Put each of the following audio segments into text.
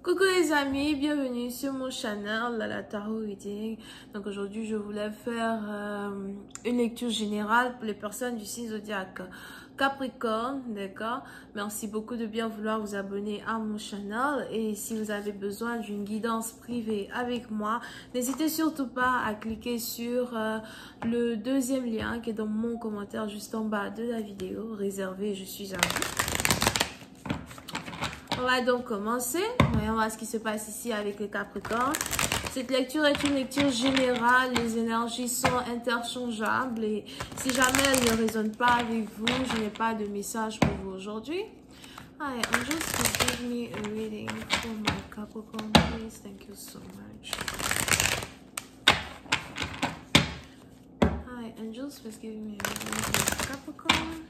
Coucou les amis, bienvenue sur mon channel la Tarot Reading. Donc aujourd'hui je voulais faire une lecture générale pour les personnes du signe zodiaque Capricorne, d'accord. Merci beaucoup de bien vouloir vous abonner à mon channel, et si vous avez besoin d'une guidance privée avec moi, n'hésitez surtout pas à cliquer sur le deuxième lien qui est dans mon commentaire juste en bas de la vidéo. Réservé, je suis à vous. On va donc commencer. Voyons voir ce qui se passe ici avec les Capricornes. Cette lecture est une lecture générale. Les énergies sont interchangeables. Et si jamais elles ne résonnent pas avec vous, je n'ai pas de message pour vous aujourd'hui. Hi, angels, please give me a reading for my Capricorn, please. Thank you so much. Hi, angels, please give me a reading for my Capricorn.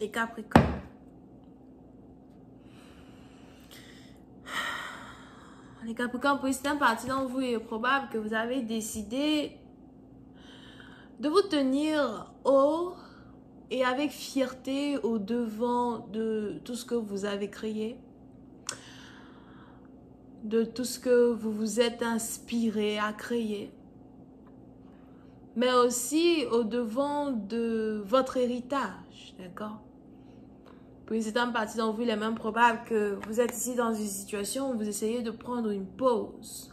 Les Capricornes. Les Capricornes, pour certaines parties d'entre vous, il est probable que vous avez décidé de vous tenir haut et avec fierté au devant de tout ce que vous avez créé, de tout ce que vous vous êtes inspiré à créer, mais aussi au devant de votre héritage, d'accord? Puis c'est une partie d'entre vous, il est même probable que vous êtes ici dans une situation où vous essayez de prendre une pause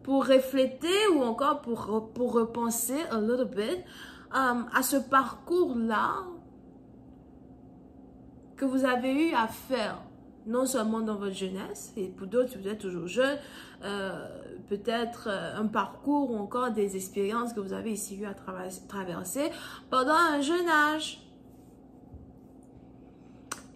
pour refléter ou encore pour repenser a little bit à ce parcours-là que vous avez eu à faire, non seulement dans votre jeunesse, et pour d'autres, si vous êtes toujours jeune, peut-être un parcours ou encore des expériences que vous avez ici eu à traverser pendant un jeune âge.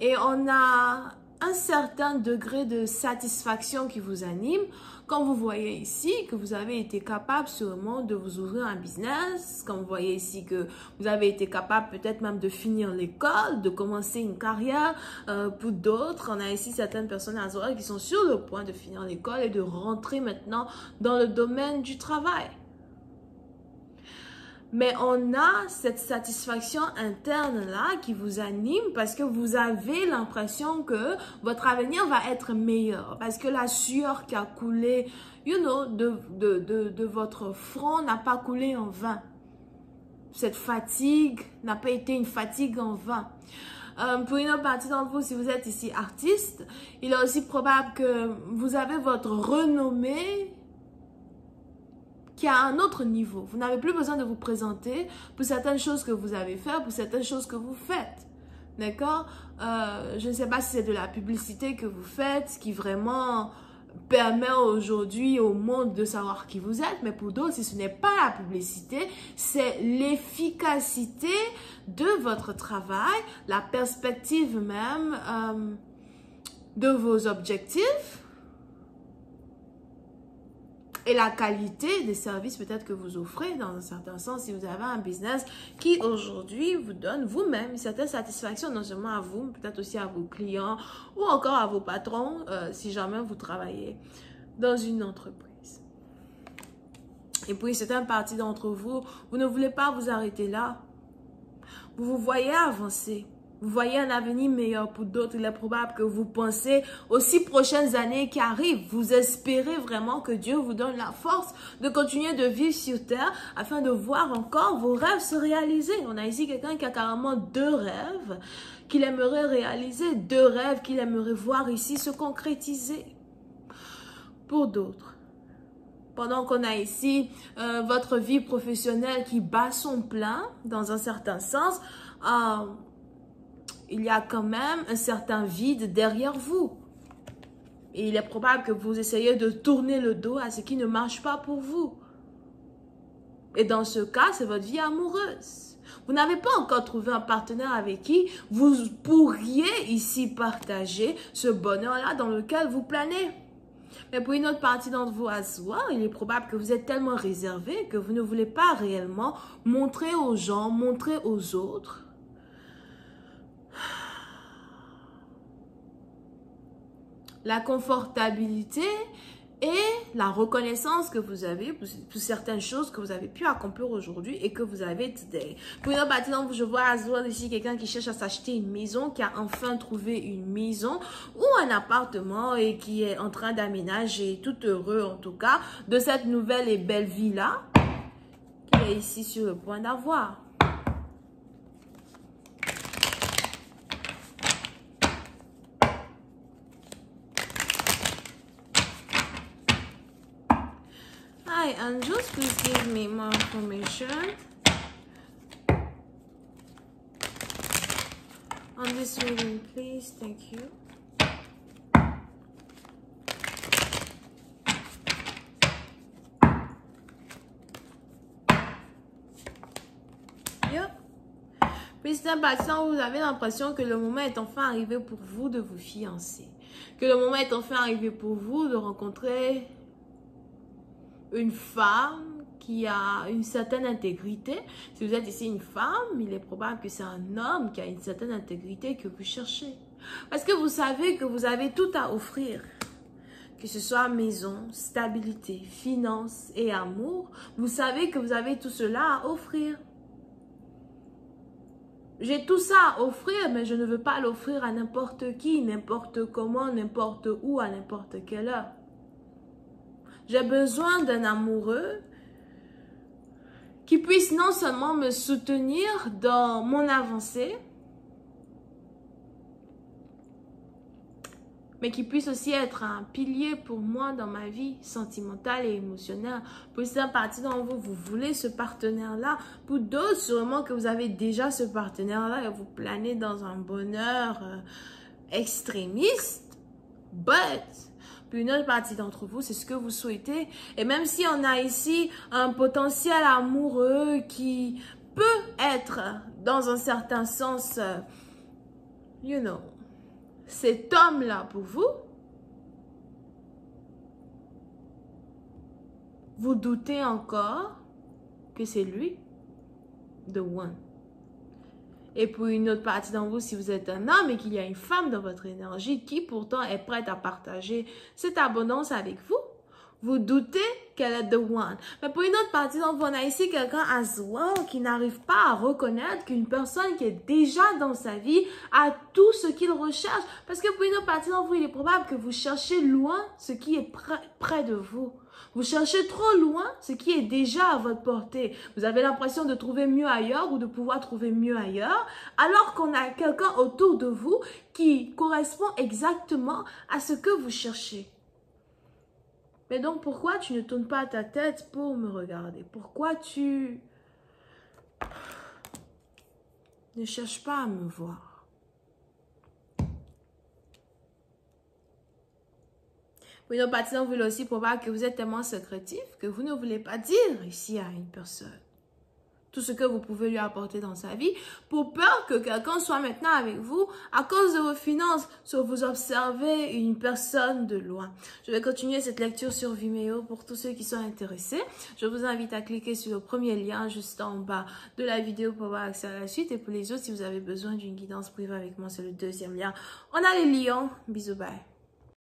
Et on a un certain degré de satisfaction qui vous anime quand vous voyez ici que vous avez été capable sûrement de vous ouvrir un business, quand vous voyez ici que vous avez été capable peut-être même de finir l'école, de commencer une carrière. Pour d'autres, on a ici certaines personnes à Zora qui sont sur le point de finir l'école et de rentrer maintenant dans le domaine du travail. Mais on a cette satisfaction interne-là qui vous anime parce que vous avez l'impression que votre avenir va être meilleur. Parce que la sueur qui a coulé, de votre front n'a pas coulé en vain. Cette fatigue n'a pas été une fatigue en vain. Pour une autre partie d'entre vous, si vous êtes ici artiste, il est aussi probable que vous avez votre renommée qui a un autre niveau. Vous n'avez plus besoin de vous présenter pour certaines choses que vous avez faites, pour certaines choses que vous faites. D'accord? Je ne sais pas si c'est de la publicité que vous faites, qui vraiment permet aujourd'hui au monde de savoir qui vous êtes, mais pour d'autres, si ce n'est pas la publicité, c'est l'efficacité de votre travail, la perspective même de vos objectifs, et la qualité des services peut-être que vous offrez dans un certain sens, si vous avez un business qui aujourd'hui vous donne vous-même une certaine satisfaction, non seulement à vous, mais peut-être aussi à vos clients ou encore à vos patrons, si jamais vous travaillez dans une entreprise. Et puis, c'est une partie d'entre vous, vous ne voulez pas vous arrêter là. Vous vous voyez avancer. Vous voyez un avenir meilleur pour d'autres. Il est probable que vous pensez aux 6 prochaines années qui arrivent. Vous espérez vraiment que Dieu vous donne la force de continuer de vivre sur terre afin de voir encore vos rêves se réaliser. On a ici quelqu'un qui a carrément 2 rêves qu'il aimerait réaliser, 2 rêves qu'il aimerait voir ici se concrétiser. Pour d'autres, pendant qu'on a ici votre vie professionnelle qui bat son plein, dans un certain sens, il y a quand même un certain vide derrière vous. Et il est probable que vous essayez de tourner le dos à ce qui ne marche pas pour vous. Et dans ce cas, c'est votre vie amoureuse. Vous n'avez pas encore trouvé un partenaire avec qui vous pourriez ici partager ce bonheur-là dans lequel vous planez. Mais pour une autre partie d'entre vous à soi, il est probable que vous êtes tellement réservé que vous ne voulez pas réellement montrer aux gens, montrer aux autres la confortabilité et la reconnaissance que vous avez pour certaines choses que vous avez pu accomplir aujourd'hui et que vous avez today. Pour une autre partie, donc, je vois ici quelqu'un qui cherche à s'acheter une maison, qui a enfin trouvé une maison ou un appartement et qui est en train d'aménager, tout heureux en tout cas, de cette nouvelle et belle vie-là qu'il est ici sur le point d'avoir. Hi, angels, please give me more information on this reading, please. Thank you. Yep. Puis c'est un patient où vous avez l'impression que le moment est enfin arrivé pour vous de vous fiancer. Que le moment est enfin arrivé pour vous de rencontrer une femme qui a une certaine intégrité. Si vous êtes ici une femme, il est probable que c'est un homme qui a une certaine intégrité que vous cherchez. Parce que vous savez que vous avez tout à offrir. Que ce soit maison, stabilité, finances et amour. Vous savez que vous avez tout cela à offrir. J'ai tout ça à offrir, mais je ne veux pas l'offrir à n'importe qui, n'importe comment, n'importe où, à n'importe quelle heure. J'ai besoin d'un amoureux qui puisse non seulement me soutenir dans mon avancée, mais qui puisse aussi être un pilier pour moi dans ma vie sentimentale et émotionnelle. Pour certaines parties d'entre vous, vous voulez ce partenaire-là. Pour d'autres, sûrement que vous avez déjà ce partenaire-là et vous planez dans un bonheur extrémiste. But pour une autre partie d'entre vous, c'est ce que vous souhaitez. Et même si on a ici un potentiel amoureux qui peut être, dans un certain sens, you know, cet homme-là pour vous, vous doutez encore que c'est lui, the one. Et pour une autre partie d'entre vous, si vous êtes un homme et qu'il y a une femme dans votre énergie qui pourtant est prête à partager cette abondance avec vous, vous doutez qu'elle est the one. Mais pour une autre partie d'entre vous, on a ici quelqu'un as well qui n'arrive pas à reconnaître qu'une personne qui est déjà dans sa vie a tout ce qu'il recherche. Parce que pour une autre partie d'entre vous, il est probable que vous cherchez loin ce qui est près de vous. Vous cherchez trop loin ce qui est déjà à votre portée. Vous avez l'impression de trouver mieux ailleurs ou de pouvoir trouver mieux ailleurs, alors qu'on a quelqu'un autour de vous qui correspond exactement à ce que vous cherchez. Mais donc, pourquoi tu ne tournes pas ta tête pour me regarder? Pourquoi tu ne cherches pas à me voir? Pour une autre partie, vous voulez aussi probable que vous êtes tellement secrétif que vous ne voulez pas dire ici à une personne tout ce que vous pouvez lui apporter dans sa vie, pour peur que quelqu'un soit maintenant avec vous à cause de vos finances, soit vous observez une personne de loin. Je vais continuer cette lecture sur Vimeo pour tous ceux qui sont intéressés. Je vous invite à cliquer sur le premier lien juste en bas de la vidéo pour avoir accès à la suite. Et pour les autres, si vous avez besoin d'une guidance privée avec moi, c'est le deuxième lien. On a les lions. Bisous, bye.